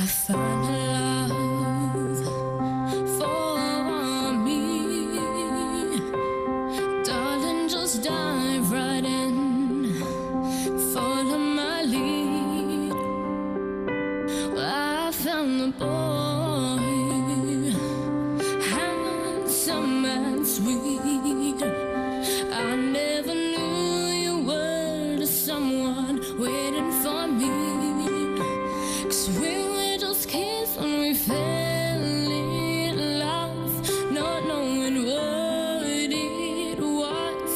found a love for me. Darling, just dive right in, follow my lead. Well, I found the boy, handsome and sweet. I never knew you were the someone waiting for me. 'Cause we were just kids when we fell in love, not knowing what it was.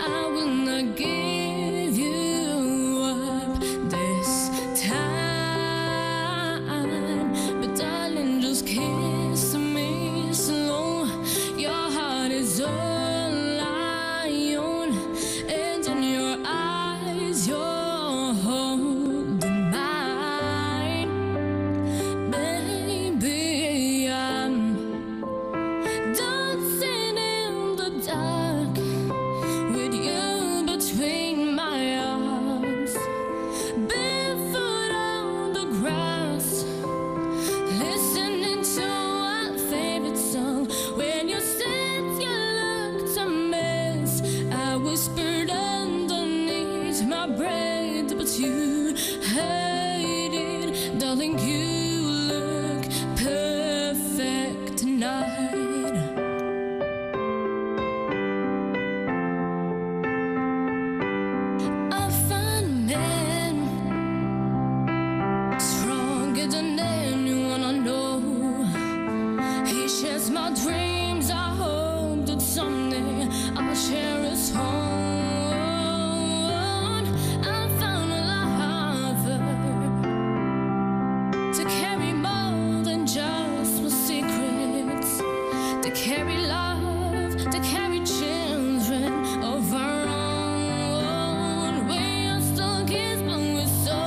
I will not give you up this time, but darling, just kiss me slow. Your heart is all I own, and in your eyes you're holding mine. Baby, I'm dancing in the dark with you between my arms, barefoot on the grass, listening to our favorite song. When you said you looked a mess, I whispered underneath my breath, but you heard it. Darling, you look perfect tonight. I found a man stronger than anyone I know. He shares my dreams. I hope that someday I'll share his home. I found a lover to carry more than just my secrets, to carry love, to carry children of our own. We are still kids, but we're so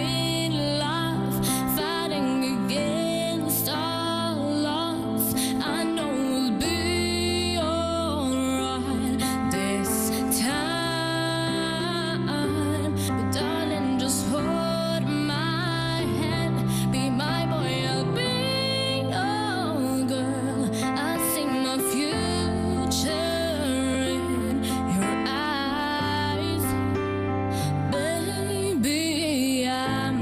in love, fighting against all odds. I know we'll be alright this time, but darling, just hold my hand, be my boy, I'll be your girl. I see my future in your eyes. Baby, I'm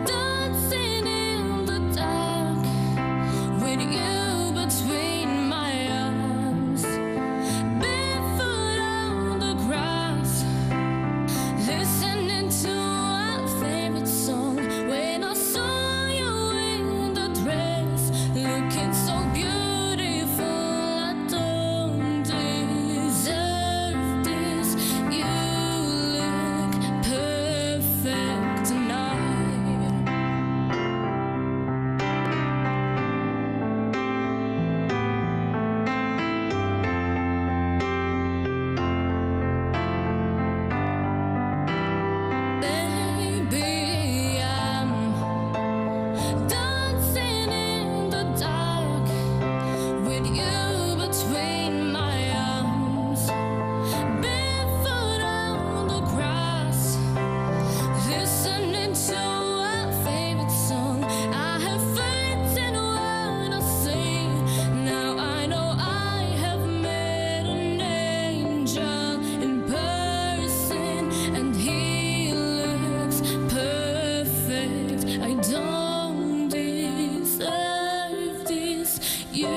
dancing in the dark with you between my arms, barefoot on the grass, listening to our favorite song. When I saw you in the dress, looking so beautiful, I don't deserve this. You look perfect tonight. Baby, I'm dancing in the dark with you between my arms, barefoot on the grass, listening to our favorite song. I have faith in what I say. Now I know I have met an angel in person, and he looks perfect. I don't deserve this. You